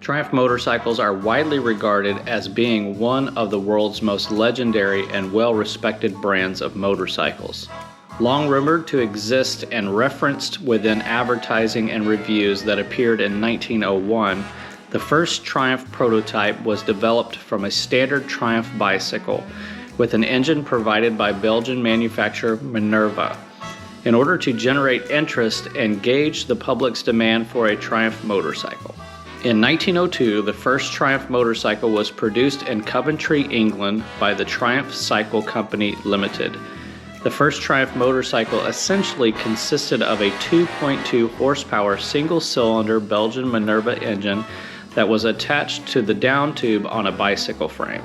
Triumph motorcycles are widely regarded as being one of the world's most legendary and well-respected brands of motorcycles. Long rumored to exist and referenced within advertising and reviews that appeared in 1901, the first Triumph prototype was developed from a standard Triumph bicycle with an engine provided by Belgian manufacturer Minerva, in order to generate interest and gauge the public's demand for a Triumph motorcycle. In 1902, the first Triumph motorcycle was produced in Coventry, England by the Triumph Cycle Company Limited. The first Triumph motorcycle essentially consisted of a 2.2 horsepower single-cylinder Belgian Minerva engine that was attached to the down tube on a bicycle frame.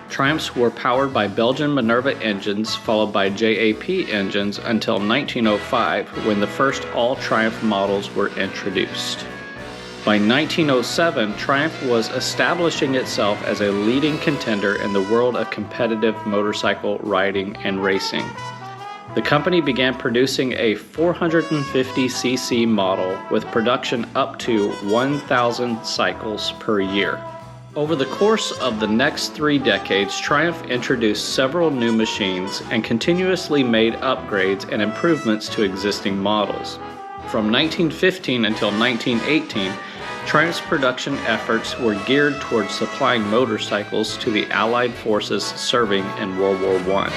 Triumphs were powered by Belgian Minerva engines followed by JAP engines until 1905, when the first all-Triumph models were introduced. By 1907, Triumph was establishing itself as a leading contender in the world of competitive motorcycle riding and racing. The company began producing a 450cc model with production up to 1,000 cycles per year. Over the course of the next 3 decades, Triumph introduced several new machines and continuously made upgrades and improvements to existing models. From 1915 until 1918, Triumph's production efforts were geared towards supplying motorcycles to the Allied forces serving in World War I.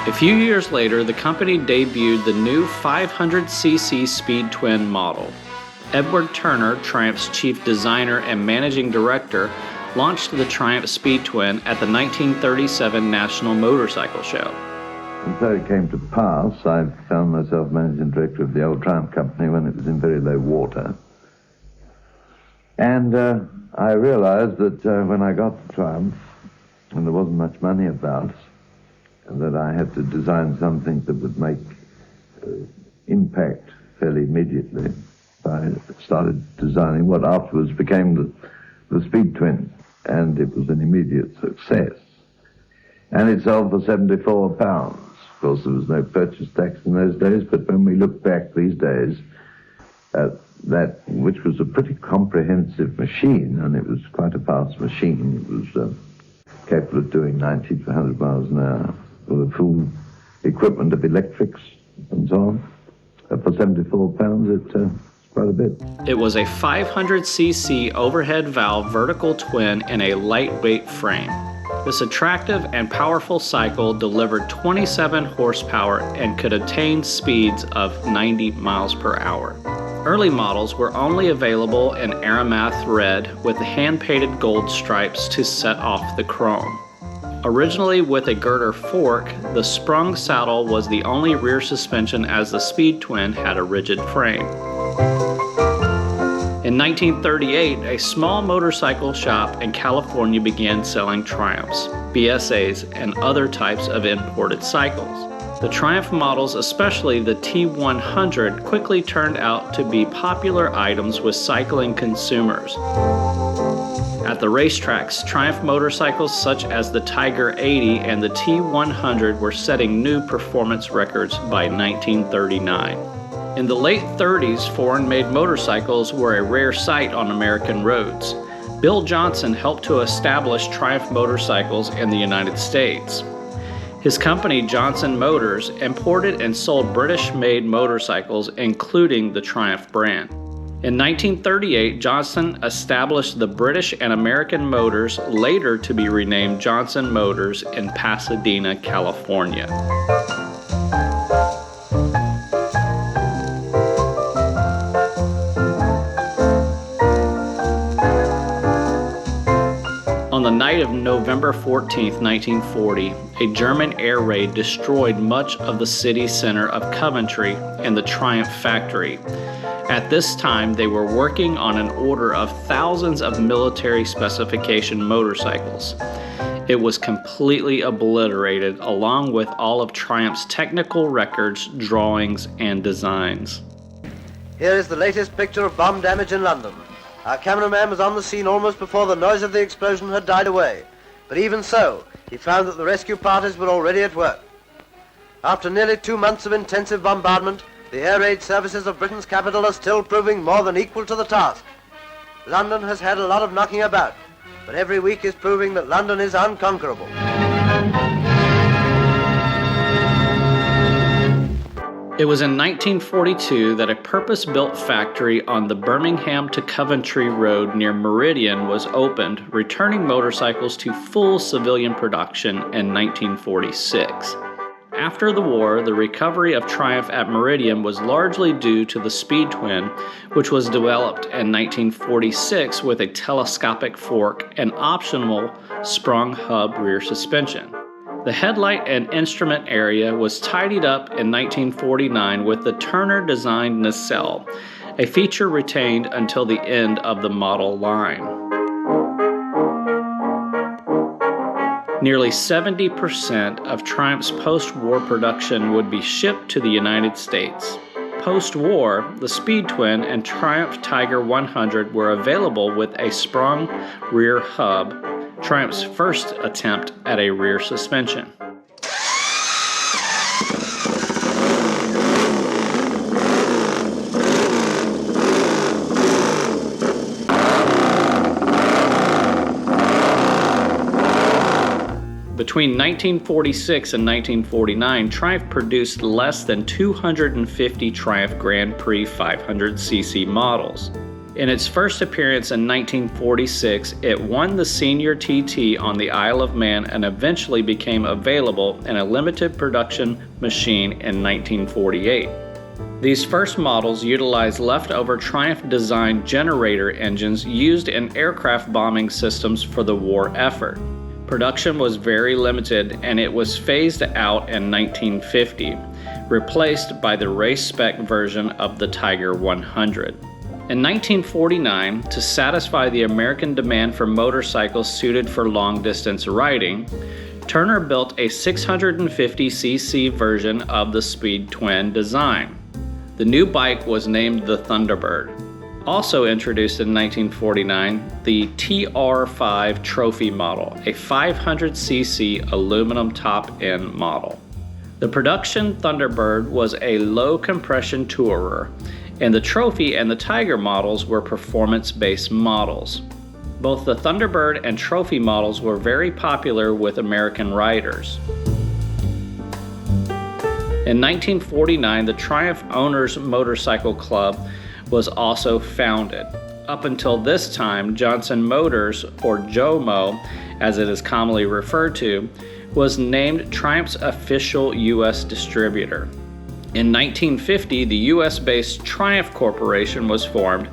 A few years later, the company debuted the new 500cc Speed Twin model. Edward Turner, Triumph's chief designer and managing director, launched the Triumph Speed Twin at the 1937 National Motorcycle Show. And so it came to pass, I found myself managing director of the old Triumph company when it was in very low water. And I realized that when I got to Triumph, and there wasn't much money about, that I had to design something that would make impact fairly immediately. I started designing what afterwards became the Speed Twin, and it was an immediate success. And it sold for £74. Of course, there was no purchase tax in those days, but when we look back these days at that, which was a pretty comprehensive machine, and it was quite a fast machine, it was capable of doing 90 to 100 miles an hour, with a full equipment of electrics and so on. For £74, it's quite a bit. It was a 500cc overhead valve vertical twin in a lightweight frame. This attractive and powerful cycle delivered 27 horsepower and could attain speeds of 90 miles per hour. Early models were only available in Aramath red with hand-painted gold stripes to set off the chrome. Originally with a girder fork, the sprung saddle was the only rear suspension, as the Speed Twin had a rigid frame. In 1938, a small motorcycle shop in California began selling Triumphs, BSAs, and other types of imported cycles. The Triumph models, especially the T100, quickly turned out to be popular items with cycling consumers. At the racetracks, Triumph motorcycles such as the Tiger 80 and the T100 were setting new performance records by 1939. In the late 30s, foreign-made motorcycles were a rare sight on American roads. Bill Johnson helped to establish Triumph motorcycles in the United States. His company, Johnson Motors, imported and sold British-made motorcycles, including the Triumph brand. In 1938, Johnson established the British and American Motors, later to be renamed Johnson Motors, in Pasadena, California. On the night of November 14, 1940, a German air raid destroyed much of the city center of Coventry and the Triumph factory. At this time, they were working on an order of thousands of military specification motorcycles. It was completely obliterated, along with all of Triumph's technical records, drawings, and designs. Here is the latest picture of bomb damage in London. Our cameraman was on the scene almost before the noise of the explosion had died away, but even so, he found that the rescue parties were already at work. After nearly 2 months of intensive bombardment, the air raid services of Britain's capital are still proving more than equal to the task. London has had a lot of knocking about, but every week is proving that London is unconquerable. It was in 1942 that a purpose-built factory on the Birmingham to Coventry Road near Meridian was opened, returning motorcycles to full civilian production in 1946. After the war, the recovery of Triumph at Meridian was largely due to the Speed Twin, which was developed in 1946 with a telescopic fork and optional sprung hub rear suspension. The headlight and instrument area was tidied up in 1949 with the Turner-designed nacelle, a feature retained until the end of the model line. Nearly 70% of Triumph's post-war production would be shipped to the United States. Post-war, the Speed Twin and Triumph Tiger 100 were available with a sprung rear hub, Triumph's first attempt at a rear suspension. Between 1946 and 1949, Triumph produced less than 250 Triumph Grand Prix 500cc models. In its first appearance in 1946, it won the Senior TT on the Isle of Man and eventually became available in a limited production machine in 1948. These first models utilized leftover Triumph-designed generator engines used in aircraft bombing systems for the war effort. Production was very limited and it was phased out in 1950, replaced by the race-spec version of the Tiger 100. In 1949, to satisfy the American demand for motorcycles suited for long-distance riding, Turner built a 650cc version of the Speed Twin design. The new bike was named the Thunderbird. Also introduced in 1949, the TR5 Trophy model, a 500cc aluminum top-end model. The production Thunderbird was a low-compression tourer, and the Trophy and the Tiger models were performance-based models. Both the Thunderbird and Trophy models were very popular with American riders. In 1949, the Triumph Owners Motorcycle Club was also founded. Up until this time, Johnson Motors, or JOMO, as it is commonly referred to, was named Triumph's official U.S. distributor. In 1950, the U.S.-based Triumph Corporation was formed,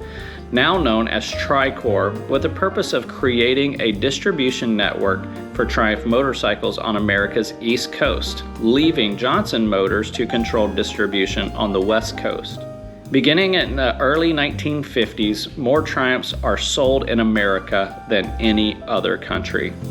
now known as Tricor, with the purpose of creating a distribution network for Triumph motorcycles on America's East Coast, leaving Johnson Motors to control distribution on the West Coast. Beginning in the early 1950s, more Triumphs are sold in America than any other country. –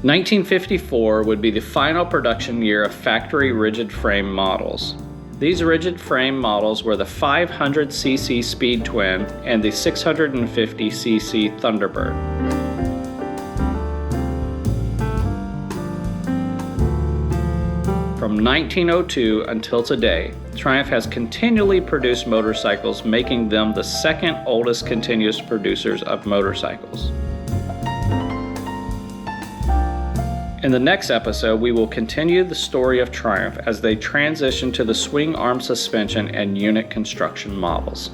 1954 would be the final production year of factory rigid frame models. These rigid frame models were the 500cc Speed Twin and the 650cc Thunderbird. From 1902 until today, Triumph has continually produced motorcycles, making them the second oldest continuous producers of motorcycles. In the next episode, we will continue the story of Triumph as they transition to the swing arm suspension and unit construction models.